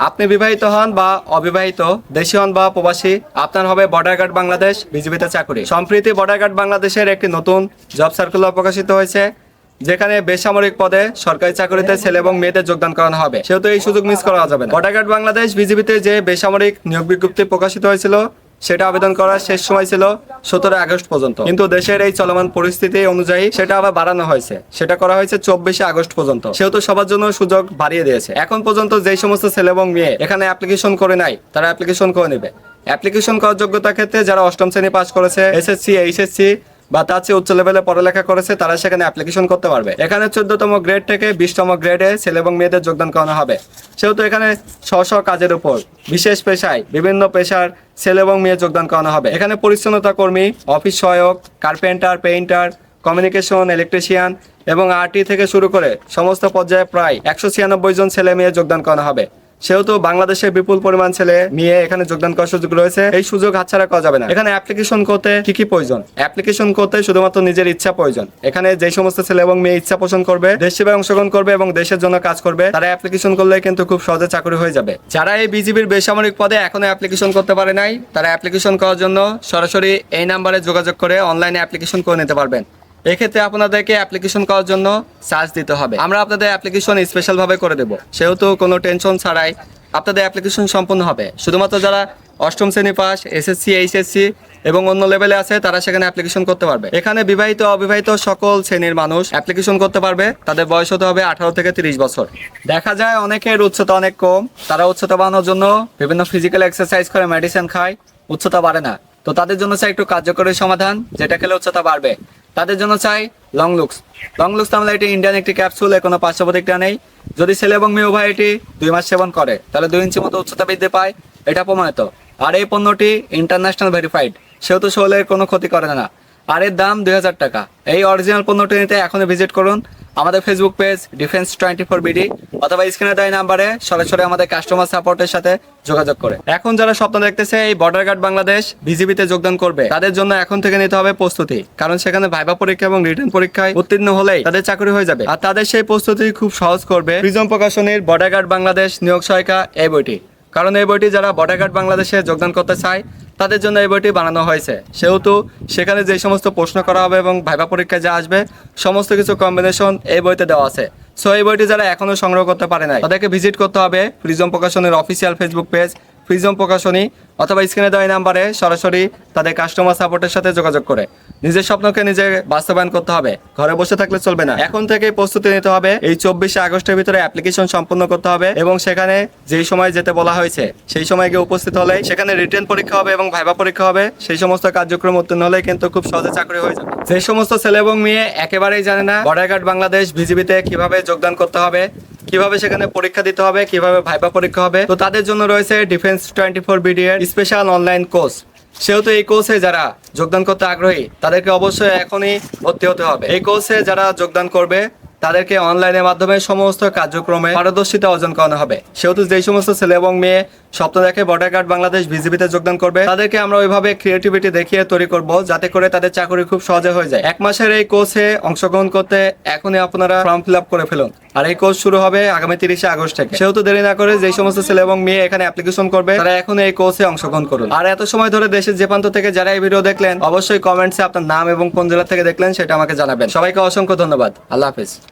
আপনি বিবাহিত হন বা অবিবাহিত, দেশি হন বা প্রবাসী, আপনার হবে বর্ডার গার্ড বাংলাদেশ বিজিবিতে চাকরি। সম্প্রতি বর্ডার গার্ড বাংলাদেশের একটি নতুন জব সার্কুলার প্রকাশিত হয়েছে, যেখানে বেসামরিক পদে সরকারি চাকরিতে ছেলে এবং মেয়েদের যোগদান করানো হবে। সেহেতু এই সুযোগ মিস করা যাবে না। বর্ডার গার্ড বাংলাদেশ বিজিবিতে যে বেসামরিক নিয়োগ বিজ্ঞপ্তি প্রকাশিত হয়েছিল, সেটা আবেদন করার শেষ সময় ছিল 17 আগস্ট পর্যন্ত, কিন্তু দেশের এই চলমান পরিস্থিতি অনুযায়ী সেটা আবার বাড়ানো হয়েছে, সেটা করা হয়েছে 24 আগস্ট পর্যন্ত। সেহেতু সবার জন্য সুযোগ বাড়িয়ে দিয়েছে। এখন পর্যন্ত যেই সমস্ত ছেলে এবং মেয়ে এখানে অ্যাপ্লিকেশন করে নাই, তারা অ্যাপ্লিকেশন করে নেবে। অ্যাপ্লিকেশন করার যোগ্যতার ক্ষেত্রে যারা অষ্টম শ্রেণী পাস করেছে, এসএসসি, এইচএসসি বা তার চেয়ে উচ্চ লেভেলে পড়ালেখা করেছে, তারা সেখানে অ্যাপ্লিকেশন করতে পারবে। এখানে 14তম গ্রেড থেকে 20তম গ্রেডে ছেলে এবং মেয়েদের যোগদান করানো হবে। সেহেতু এখানে স্ব কাজের উপর বিশেষ পেশায় বিভিন্ন পেশার ছেলে এবং মেয়ে যোগদান করানো হবে। এখানে পরিচ্ছন্নতা কর্মী, অফিস সহায়ক, কার্পেন্টার, পেইন্টার, কমিউনিকেশন, ইলেকট্রিশিয়ান এবং আরটি থেকে শুরু করে সমস্ত পর্যায়ে প্রায় 196 জন ছেলে মেয়ে যোগদান করানো হবে। সেহেতু বাংলাদেশের বিপুল পরিমাণ ছেলে মেয়ে এখানে যোগদান করার সুযোগ রয়েছে। এই সুযোগ হাতছাড়া করা যাবে না। এখানে অ্যাপ্লিকেশন করতে কি প্রয়োজন? অ্যাপ্লিকেশন করতে শুধুমাত্র নিজের ইচ্ছা প্রয়োজন। এখানে যে সমস্ত ছেলে এবং মেয়ে ইচ্ছা পোষণ করবে, দেশ সেবায় অংশগ্রহণ করবে এবং দেশের জন্য কাজ করবে, তারা অ্যাপ্লিকেশন করলে কিন্তু খুব সহজে চাকরি হয়ে যাবে। যারা এই বিজিবির বেসামরিক পদে এখনো অ্যাপ্লিকেশন করতে পারে নাই, তারা অ্যাপ্লিকেশন করার জন্য সরাসরি এই নাম্বারে যোগাযোগ করে অনলাইনে অ্যাপ্লিকেশন করে নিতে পারবেন। এক্ষেত্রে আপনাদেরকে অ্যাপ্লিকেশন করার জন্য চার্জ দিতে হবে। আমরা আপনাদের অ্যাপ্লিকেশন স্পেশাল ভাবে করে দেব, সেহেতু কোনো টেনশন ছাড়াই আপনাদের অ্যাপ্লিকেশন সম্পূর্ণ হবে। শুধুমাত্র যারা অষ্টম শ্রেণী পাস, এসএসসি, এইচএসসি এবং অন্য লেভেলে আছে, তারা সেখানে অ্যাপ্লিকেশন করতে পারবে। এখানে বিবাহিত অবিবাহিত সকল শ্রেণীর মানুষ অ্যাপ্লিকেশন করতে পারবে। তাদের বয়স হতে হবে 18 থেকে 30 বছর। দেখা যায় অনেকের উচ্চতা অনেক কম, তারা উচ্চতা বাড়ানোর জন্য বিভিন্ন ফিজিক্যাল এক্সারসাইজ করে, মেডিসিন খায়, উচ্চতা বাড়ে না। তো তাদের জন্য চাই একটু কার্যকরী সমাধান, যেটা খেলে উচ্চতা বাড়বে। তাদের জন্য চাই লং লুকস। লং লুকস নামলে এটি ইন্ডিয়ান একটি ক্যাপসুল, কোনো পার্শ্ব প্রতিক্রিয়া নেই। যদি ছেলে এবং মেয়ে উভয় এটি 2 মাস সেবন করে, তাহলে 2 ইঞ্চি মতো উচ্চতা বৃদ্ধি পায়, এটা প্রমাণিত। আর এই পণ্যটি ইন্টারন্যাশনাল ভেরিফাইড, সেহেতু শরীরের কোনো ক্ষতি করে না। আর এর দাম 2000 টাকা। এই অরিজিনাল পণ্যটি নিতে এখনই ভিজিট করুন আমাদের ফেসবুক পেজ ডিফেন্স 24 বিডি, অথবা স্ক্রিনে দেওয়া নাম্বারে সরাসরি আমাদের কাস্টমার সাপোর্টের সাথে যোগাযোগ করে। এখন যারা স্বপ্ন দেখতেছে এই বর্ডার গার্ড বাংলাদেশ বিজিবিতে যোগদান করবে, তাদের জন্য এখন থেকে নিতে হবে প্রস্তুতি। কারণ সেখানে ভাইবা পরীক্ষা এবং রিটেন পরীক্ষায় উত্তীর্ণ হলেই তাদের চাকরি হয়ে যাবে। আর তাদের সেই প্রস্তুতি খুব সহজ করবে প্রিজম প্রকাশনীর বর্ডার গার্ড বাংলাদেশ নিয়োগ সহায়িকা এই বইটি। কারণ এই বইটি যারা বর্ডার গার্ড বাংলাদেশে যোগদান করতে চায়, তাদের জন্য এই বইটি বানানো হয়েছে। সেহেতু সেখানে যে সমস্ত প্রশ্ন করা হবে এবং ভাইবা পরীক্ষায় যা আসবে, সমস্ত কিছু কম্বিনেশন এই বইতে দেওয়া আছে। সো এই বইটি যারা এখনো সংগ্রহ করতে পারে নাই, তাদেরকে ভিজিট করতে হবে প্রিজম প্রকাশনের official Facebook page Prism Prokashoni, অথবা স্ক্রিনে দেওয়া নাম্বারে সরাসরি তাদের কাস্টমার সাপোর্টের সাথে যোগাযোগ করে নিজের স্বপ্নকে নিজে বাস্তবায়ন করতে হবে। ঘরে বসে থাকলে চলবে না। এখন থেকে প্রস্তুতি নিতে হবে। এই 24 আগস্টের ভিতরে অ্যাপ্লিকেশন সম্পূর্ণ করতে হবে এবং সেখানে যেই সময় যেতে বলা হয়েছে সেই সময় গিয়ে উপস্থিত হলে সেখানে রিটেন পরীক্ষা হবে এবং ভাইবা পরীক্ষা হবে। সেই সমস্ত কার্যক্রম উত্তীর্ণ হলে কিন্তু খুব সহজে চাকরি হয়ে যাবে। যে সমস্ত ছেলে এবং মেয়ে একেবারেই জানে না বর্ডার গার্ড বাংলাদেশ বিজিবিতে কিভাবে যোগদান করতে হবে, কিভাবে সেখানে পরীক্ষা দিতে হবে, কিভাবে ভাইবা পরীক্ষা হবে, তো তাদের জন্য রয়েছে ডিফেন্স 24 বিডি এর স্পেশাল অনলাইন কোর্স। সেহেতু এই কোর্সে যারা যোগদান করতে আগ্রহী, তাদেরকে অবশ্যই এখনই ভর্তি হতে হবে। এই কোর্সে যারা যোগদান করবে, তাদেরকে অনলাইনের মাধ্যমে সমস্ত কার্যক্রমে পারদর্শিতা অর্জন করানো হবে। সেহেতু যেই সমস্ত ছেলে এবং মেয়ে স্বপ্ন দেখে বর্ডার গার্ড বাংলাদেশ বিজিবিতে যোগদান করবে, তাদেরকে আমরা ওইভাবে ক্রিয়েটিভিটি দেখিয়ে তৈরি করব, যাতে করে তাদের চাকরি খুব সহজে হয়ে যায়। 1 মাসের এই কোর্সে অংশগ্রহণ করতে এখনই আপনারা ফর্ম ফিল আপ করে ফেলুন। আর এই কোর্স শুরু হবে আগামী 30 আগস্ট থেকে। সেহেতু দেরি না করে যেই সমস্ত ছেলে এবং মেয়ে এখানে অ্যাপ্লিকেশন করবে, তারা এখন এই কোর্সে অংশগ্রহণ করুন। আর এত সময় ধরে দেশের যে প্রান্ত থেকে যারা এই ভিডিও দেখলেন, অবশ্যই কমেন্টসে আপনার নাম এবং কোন জেলা থেকে দেখলেন সেটা আমাকে জানাবেন। সবাইকে অসংখ্য ধন্যবাদ। আল্লাহ হাফেজ।